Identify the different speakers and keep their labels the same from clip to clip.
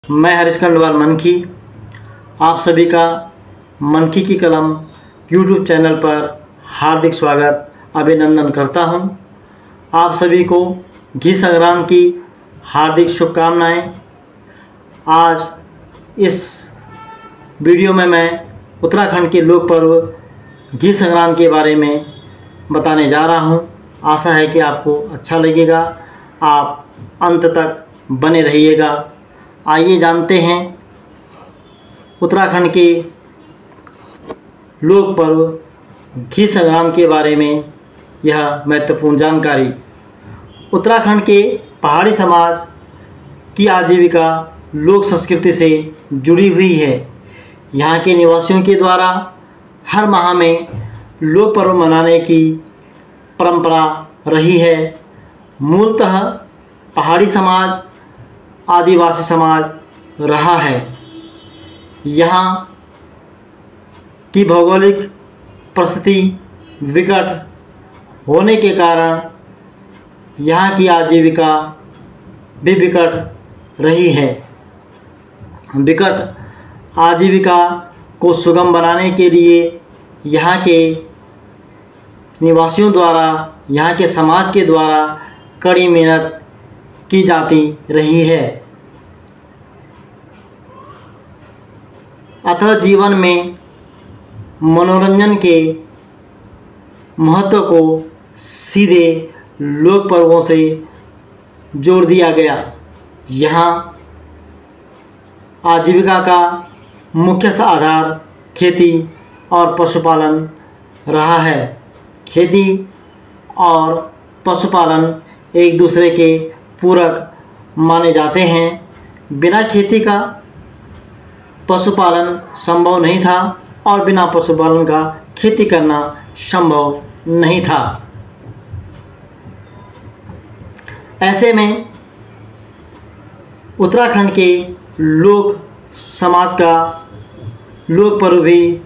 Speaker 1: मैं हरीश खंडवाल मनखी आप सभी का मनखी की कलम यूट्यूब चैनल पर हार्दिक स्वागत अभिनंदन करता हूं। आप सभी को घी संग्रांद की हार्दिक शुभकामनाएं। आज इस वीडियो में मैं उत्तराखंड के लोक पर्व घी संग्रांद के बारे में बताने जा रहा हूं। आशा है कि आपको अच्छा लगेगा, आप अंत तक बने रहिएगा। आइए जानते हैं उत्तराखंड के लोक पर्व घी संग्रांद के बारे में यह महत्वपूर्ण जानकारी। उत्तराखंड के पहाड़ी समाज की आजीविका लोक संस्कृति से जुड़ी हुई है। यहाँ के निवासियों के द्वारा हर माह में लोक पर्व मनाने की परंपरा रही है। मूलतः पहाड़ी समाज आदिवासी समाज रहा है। यहाँ की भौगोलिक परिस्थिति विकट होने के कारण यहाँ की आजीविका भी विकट रही है। विकट आजीविका को सुगम बनाने के लिए यहाँ के निवासियों द्वारा, यहाँ के समाज के द्वारा कड़ी मेहनत की जाती रही है। अतः जीवन में मनोरंजन के महत्व को सीधे लोक पर्वों से जोड़ दिया गया। यहाँ आजीविका का मुख्य आधार खेती और पशुपालन रहा है। खेती और पशुपालन एक दूसरे के पूरक माने जाते हैं। बिना खेती का पशुपालन संभव नहीं था और बिना पशुपालन का खेती करना संभव नहीं था। ऐसे में उत्तराखंड के लोक समाज का लोक पर्व भी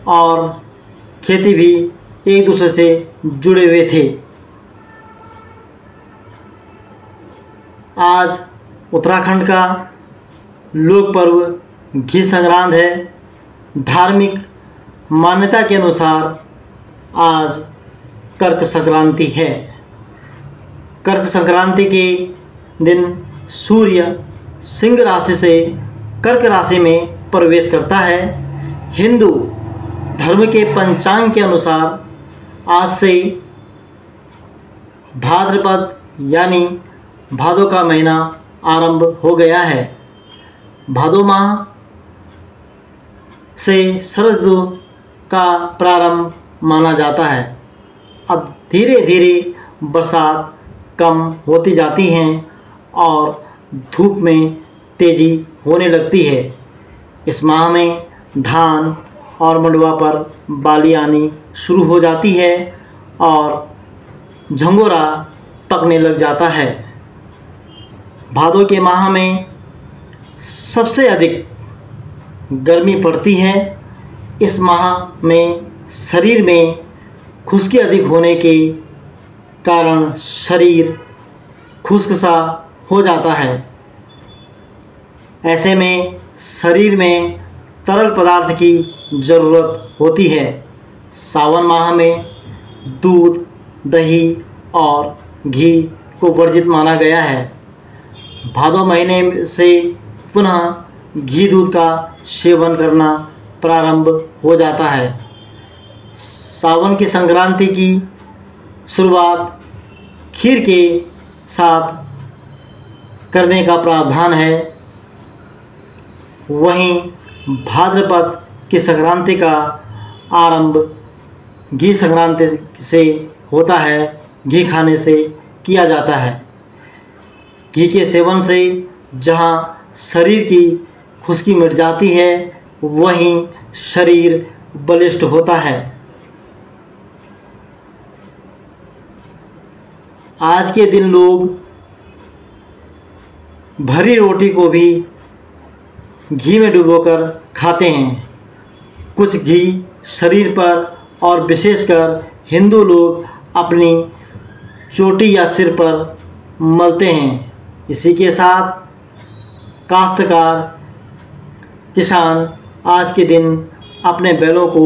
Speaker 1: और खेती भी एक दूसरे से जुड़े हुए थे। आज उत्तराखंड का लोक पर्व घी संग्रांद है। धार्मिक मान्यता के अनुसार आज कर्क संक्रांति है। कर्क संक्रांति के दिन सूर्य सिंह राशि से कर्क राशि में प्रवेश करता है। हिंदू धर्म के पंचांग के अनुसार आज से भाद्रपद यानी भादो का महीना आरंभ हो गया है। भादो माह से शरद ऋतु का प्रारंभ माना जाता है। अब धीरे धीरे बरसात कम होती जाती है और धूप में तेजी होने लगती है। इस माह में धान और मंडुआ पर बाली आनी शुरू हो जाती है और झंगोरा पकने लग जाता है। भादों के माह में सबसे अधिक गर्मी पड़ती है। इस माह में शरीर में खुश्की अधिक होने के कारण शरीर खुश्क सा हो जाता है। ऐसे में शरीर में तरल पदार्थ की ज़रूरत होती है। सावन माह में दूध, दही और घी को वर्जित माना गया है। भादो महीने से पुनः घी दूध का सेवन करना प्रारंभ हो जाता है। सावन की संक्रांति की शुरुआत खीर के साथ करने का प्रावधान है। वहीं भाद्रपद की संक्रांति का आरंभ घी संक्रांति से होता है। घी खाने से किया जाता है। घी के सेवन से जहाँ शरीर की खुश्की मिट जाती है वहीं शरीर बलिष्ठ होता है। आज के दिन लोग भरी रोटी को भी घी में डुबोकर खाते हैं। कुछ घी शरीर पर और विशेषकर हिंदू लोग अपनी चोटी या सिर पर मलते हैं। इसी के साथ काश्तकार किसान आज के दिन अपने बैलों को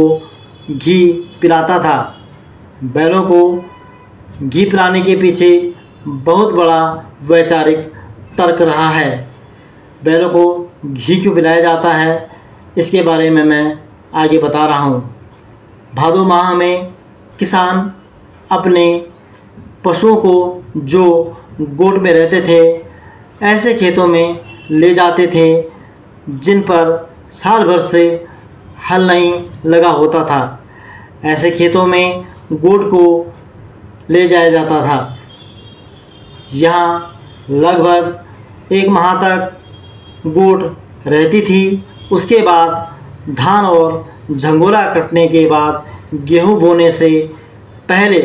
Speaker 1: घी पिलाता था। बैलों को घी पिलाने के पीछे बहुत बड़ा वैचारिक तर्क रहा है। बैलों को घी क्यों पिलाया जाता है, इसके बारे में मैं आगे बता रहा हूँ। भादो माह में किसान अपने पशुओं को जो गोट में रहते थे ऐसे खेतों में ले जाते थे जिन पर साल भर से हल नहीं लगा होता था। ऐसे खेतों में गोट को ले जाया जाता था। यहाँ लगभग 1 माह तक गोट रहती थी। उसके बाद धान और झंगोरा कटने के बाद गेहूं बोने से पहले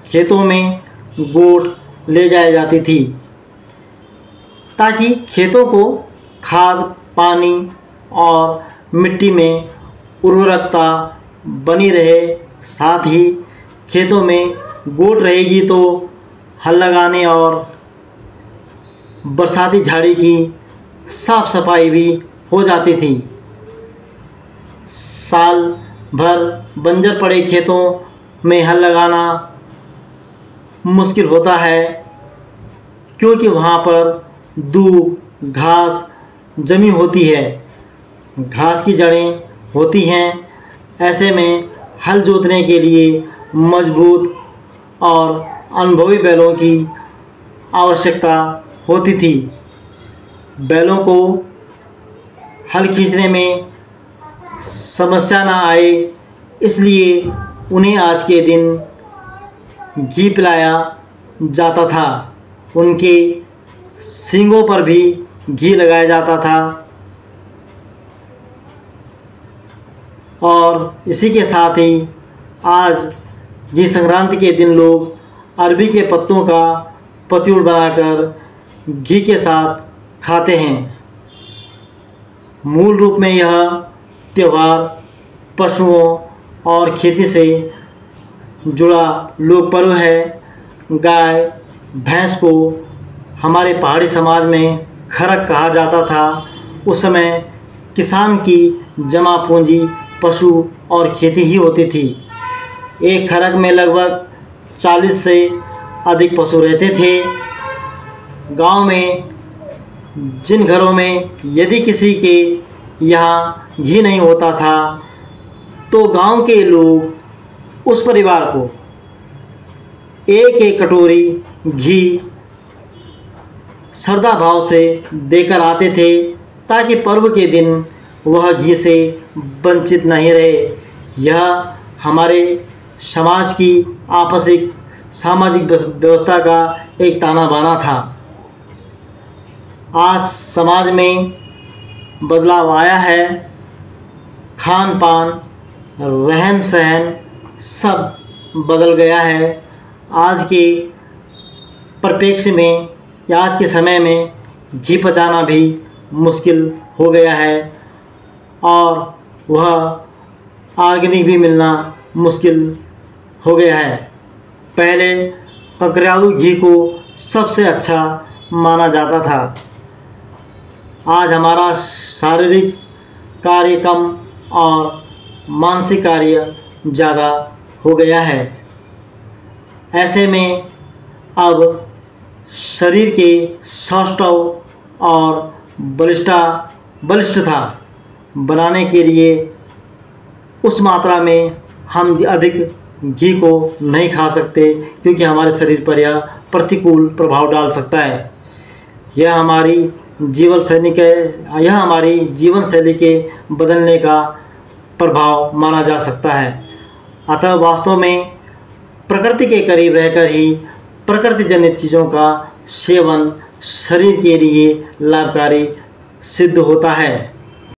Speaker 1: खेतों में गोट ले जाई जाती थी ताकि खेतों को खाद, पानी और मिट्टी में उर्वरकता बनी रहे। साथ ही खेतों में गोट रहेगी तो हल लगाने और बरसाती झाड़ी की साफ सफाई भी हो जाती थी। साल भर बंजर पड़े खेतों में हल लगाना मुश्किल होता है क्योंकि वहाँ पर दूब, घास जमी होती है। घास की जड़ें होती हैं। ऐसे में हल जोतने के लिए मजबूत और अनुभवी बैलों की आवश्यकता होती थी। बैलों को हल खींचने में समस्या ना आए इसलिए उन्हें आज के दिन घी पिलाया जाता था। उनके सींगों पर भी घी लगाया जाता था और इसी के साथ ही आज घी संक्रांति के दिन लोग अरबी के पत्तों का पतिउड़ बनाकर घी के साथ खाते हैं। मूल रूप में यह त्यौहार पशुओं और खेती से जुड़ा लोक पर्व है। गाय भैंस को हमारे पहाड़ी समाज में खरक कहा जाता था। उस समय किसान की जमा पूंजी पशु और खेती ही होती थी। एक खरक में लगभग 40 से अधिक पशु रहते थे। गांव में जिन घरों में यदि किसी के यहाँ घी नहीं होता था तो गांव के लोग उस परिवार को एक एक कटोरी घी श्रद्धा भाव से देकर आते थे ताकि पर्व के दिन वह घी से वंचित नहीं रहे। यह हमारे समाज की आपसिक सामाजिक व्यवस्था का एक ताना बाना था। आज समाज में बदलाव आया है। खान पान, रहन सहन सब बदल गया है। आज के परिप्रेक्ष्य में या आज के समय में घी पचाना भी मुश्किल हो गया है और वह ऑर्गेनिक भी मिलना मुश्किल हो गया है। पहले ककरयालू घी को सबसे अच्छा माना जाता था। आज हमारा शारीरिक कार्य कम और मानसिक कार्य ज़्यादा हो गया है। ऐसे में अब शरीर के सौष्ठव और बलिष्ठता बनाने के लिए उस मात्रा में हम अधिक घी को नहीं खा सकते क्योंकि हमारे शरीर पर यह प्रतिकूल प्रभाव डाल सकता है। यह हमारी जीवन शैली के बदलने का प्रभाव माना जा सकता है। अतः वास्तव में प्रकृति के करीब रहकर ही प्रकृति जनित चीज़ों का सेवन शरीर के लिए लाभकारी सिद्ध होता है।